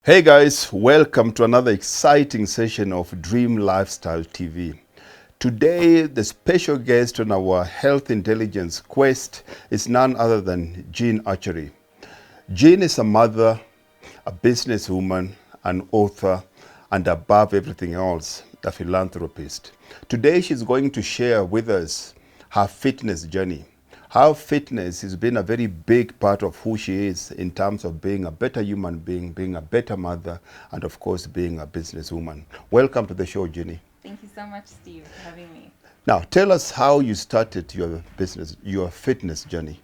Hey guys, welcome to another exciting session of Dream Lifestyle TV. Today, the special guest on our health intelligence quest is none other than Jean Archery. Jean is a mother, a businesswoman, an author, and above everything else, a philanthropist. Today, she's going to share with us her fitness journey. How fitness has been a very big part of who she is in terms of being a better human being a better mother, and of course, being a businesswoman. Welcome to the show, Jeannie. Thank you so much, Steve, for having me. Now, tell us how you started your fitness journey.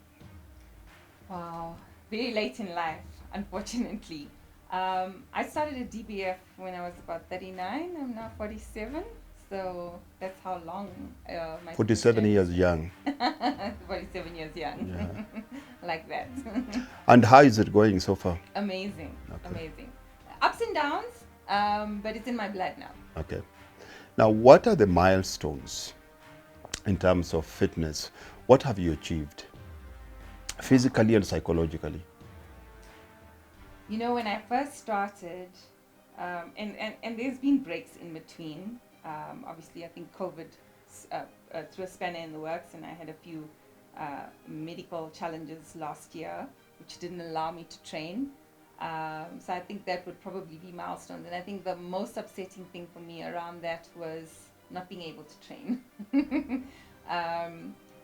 Wow, very late in life, unfortunately. I started at DBF when I was about 39. I'm now 47, so that's how long my fitness 47 journey years has young. been. 47 years young, Yeah. like that. And how is it going so far? Amazing, Okay. amazing. Ups and downs, but it's in my blood now. Okay. Now, what are the milestones in terms of fitness? What have you achieved physically and psychologically? You know, when I first started, and there's been breaks in between. Obviously, I think COVID threw a spanner in the works, and I had a few medical challenges last year, which didn't allow me to train. So I think that would probably be milestones. And I think the most upsetting thing for me around that was not being able to train.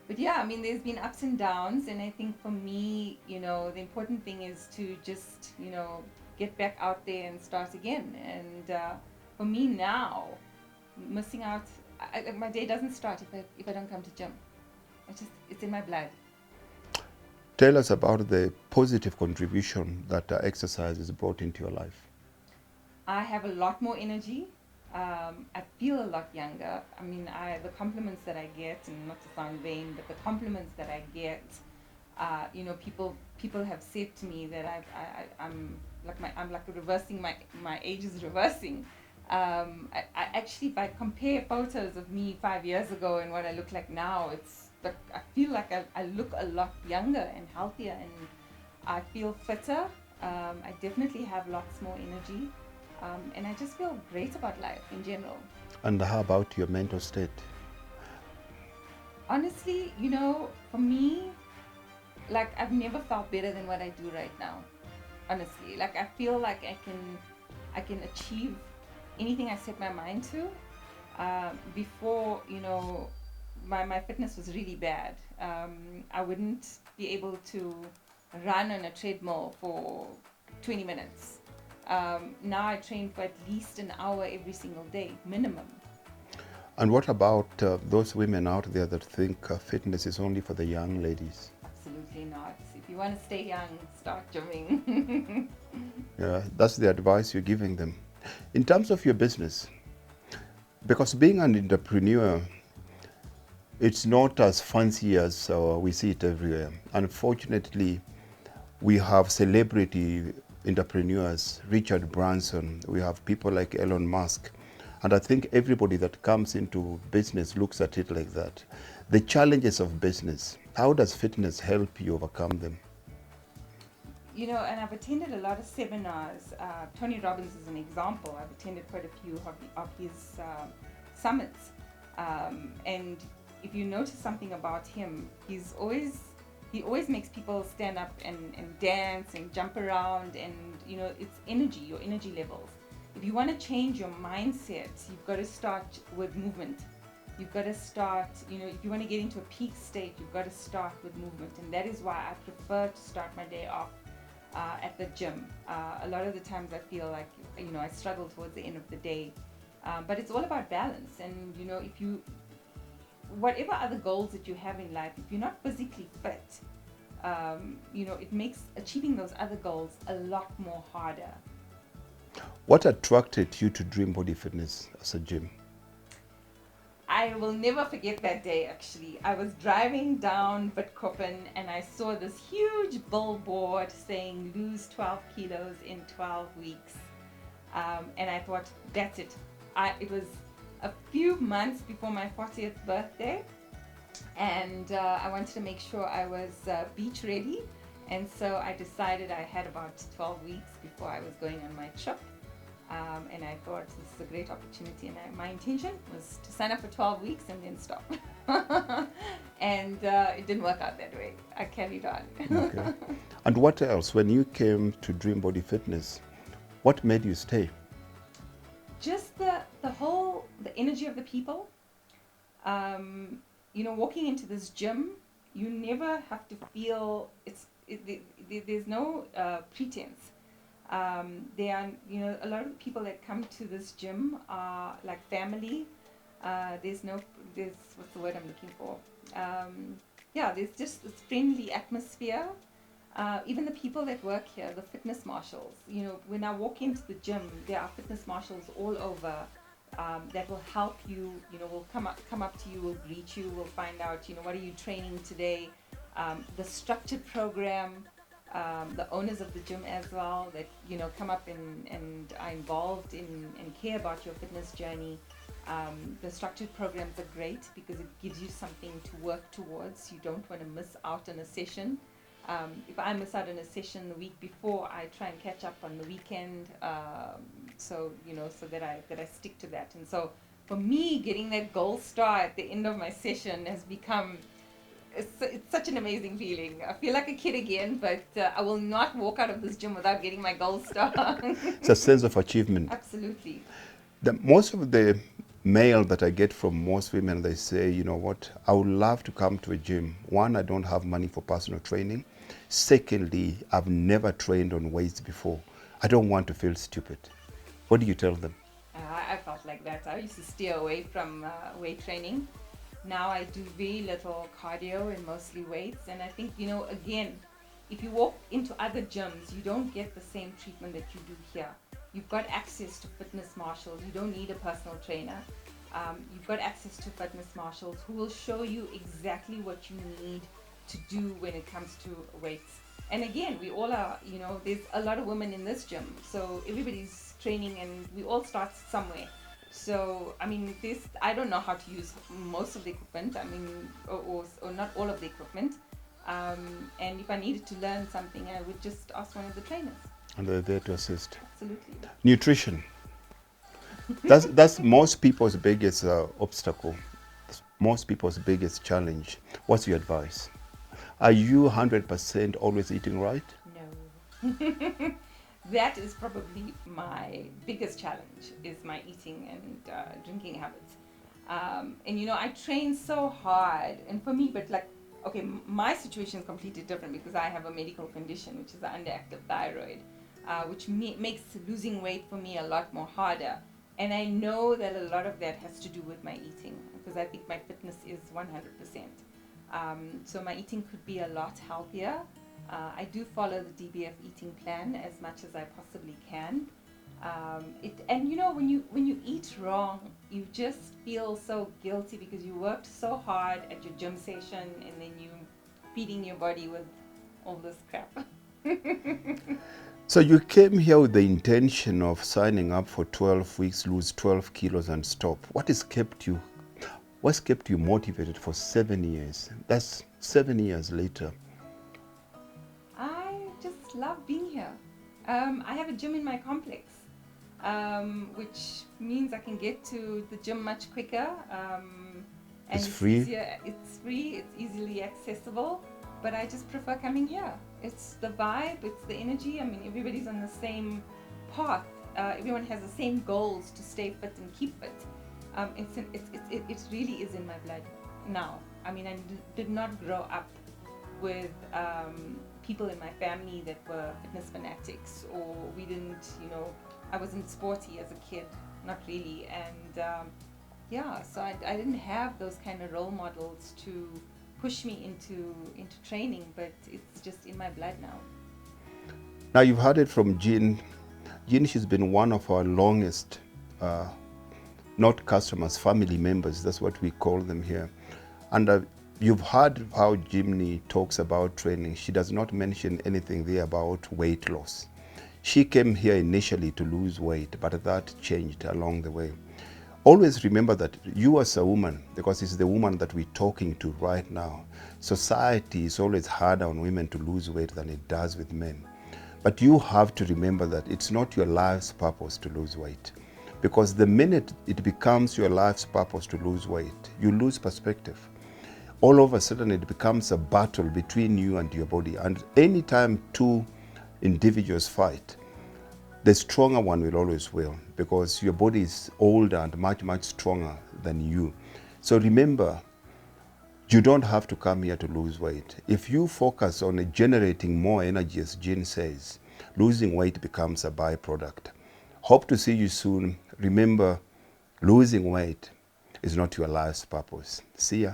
But yeah, I mean, there's been ups and downs, and I think for me, the important thing is to just, get back out there and start again. And for me now, missing out, my day doesn't start if I don't come to gym. It's in my blood. Tell us about the positive contribution that exercise has brought into your life. I have a lot more energy. I feel a lot younger. I mean, the compliments that I get, and not to sound vain, but the compliments that I get, people have said to me that I'm like reversing my age is reversing. I actually, if I compare photos of me 5 years ago and what I look like now, it's like I feel like I look a lot younger and healthier, and I feel fitter. I definitely have lots more energy. And I just feel great about life in general. And how about your mental state? Honestly, for me, like I've never felt better than what I do right now. Honestly, like I feel like I can achieve anything I set my mind to. Before, my fitness was really bad. I wouldn't be able to run on a treadmill for 20 minutes. Now I train for at least an hour every single day, minimum. And what about those women out there that think fitness is only for the young ladies? Absolutely not. If you want to stay young, start gymming. Yeah, that's the advice you're giving them. In terms of your business, because being an entrepreneur, it's not as fancy as we see it everywhere. Unfortunately, we have celebrity entrepreneurs, Richard Branson, we have people like Elon Musk, and I think everybody that comes into business looks at it like that. The challenges of business, how does fitness help you overcome them? And I've attended a lot of seminars. Tony Robbins is an example. I've attended quite a few of his summits. And if you notice something about him, he always makes people stand up and dance and jump around, and it's energy, your energy levels. If you want to change your mindset, you've got to start with movement. You've got to start, if you want to get into a peak state, you've got to start with movement. And that is why I prefer to start my day off at the gym. A lot of the times I feel like, I struggle towards the end of the day. But it's all about balance. And, whatever other goals that you have in life, if you're not physically fit, it makes achieving those other goals a lot more harder. What attracted you to Dream Body Fitness as a gym? I will never forget that day, actually. I was driving down Witkoppen and I saw this huge billboard saying lose 12 kilos in 12 weeks. And I thought, that's it. It was a few months before my 40th birthday, and I wanted to make sure I was beach ready And so I decided I had about 12 weeks before I was going on my trip. And I thought this is a great opportunity, and my intention was to sign up for 12 weeks and then stop. And it didn't work out that way. I carried on. Okay. And what else? When you came to Dream Body Fitness, what made you stay? Just the energy of the people. Walking into this gym, you never have to feel there's no pretense. There are, a lot of people that come to this gym are like family. There's what's the word I'm looking for? There's just this friendly atmosphere. Even the people that work here, the fitness marshals, when I walk into the gym, there are fitness marshals all over that will help you, will come up to you, will greet you, will find out, what are you training today? The structured program, the owners of the gym as well that, come up and are involved and care about your fitness journey. The structured programs are great because it gives you something to work towards. You don't want to miss out on a session. If I miss out on a session the week before, I try and catch up on the weekend, so that I stick to that. And so for me, getting that gold star at the end of my session has become it's such an amazing feeling. I feel like a kid again, but I will not walk out of this gym without getting my gold star. It's a sense of achievement. Absolutely. Most of the mail that I get from most women, they say, you know what, I would love to come to a gym. One, I don't have money for personal training. Secondly, I've never trained on weights before. I don't want to feel stupid. What do you tell them? I felt like that. I used to steer away from weight training. Now I do very little cardio and mostly weights. And I think, again, if you walk into other gyms, you don't get the same treatment that you do here. You've got access to fitness marshals. You don't need a personal trainer. You've got access to fitness marshals who will show you exactly what you need to do when it comes to weights. And again, we all are, there's a lot of women in this gym. So everybody's training and we all start somewhere. So, I don't know how to use most of the equipment, or not all of the equipment. And if I needed to learn something, I would just ask one of the trainers. And they're there to assist. Absolutely. Nutrition. That's most people's biggest obstacle. Most people's biggest challenge. What's your advice? Are you 100% always eating right? No. That is probably my biggest challenge, is my eating and drinking habits. And I train so hard, and for me, my situation is completely different because I have a medical condition, which is the underactive thyroid, which makes losing weight for me a lot more harder. And I know that a lot of that has to do with my eating, because I think my fitness is 100%. So my eating could be a lot healthier. I do follow the DBF eating plan as much as I possibly can. When you eat wrong, you just feel so guilty because you worked so hard at your gym session and then you feeding your body with all this crap. So you came here with the intention of signing up for 12 weeks, lose 12 kilos and stop. What's kept you motivated for 7 years? That's 7 years later. I just love being here. I have a gym in my complex, which means I can get to the gym much quicker. And it's free? It's free, it's easily accessible, but I just prefer coming here. It's the vibe, it's the energy. Everybody's on the same path. Everyone has the same goals to stay fit and keep fit. It really is in my blood now. I did not grow up with people in my family that were fitness fanatics, or we didn't, I wasn't sporty as a kid, not really. And so I didn't have those kind of role models to push me into training, but it's just in my blood now. Now you've heard it from Jean. Jean, she's been one of our longest, not customers, family members. That's what we call them here. And you've heard how Jimmy talks about training. She does not mention anything there about weight loss. She came here initially to lose weight, but that changed along the way. Always remember that you as a woman, because it's the woman that we're talking to right now, society is always harder on women to lose weight than it does with men. But you have to remember that it's not your life's purpose to lose weight. Because the minute it becomes your life's purpose to lose weight, you lose perspective. All of a sudden it becomes a battle between you and your body. And anytime two individuals fight, the stronger one will always win, because your body is older and much, much stronger than you. So remember, you don't have to come here to lose weight. If you focus on generating more energy, as Jean says, losing weight becomes a byproduct. Hope to see you soon. Remember, losing weight is not your life's purpose. See ya.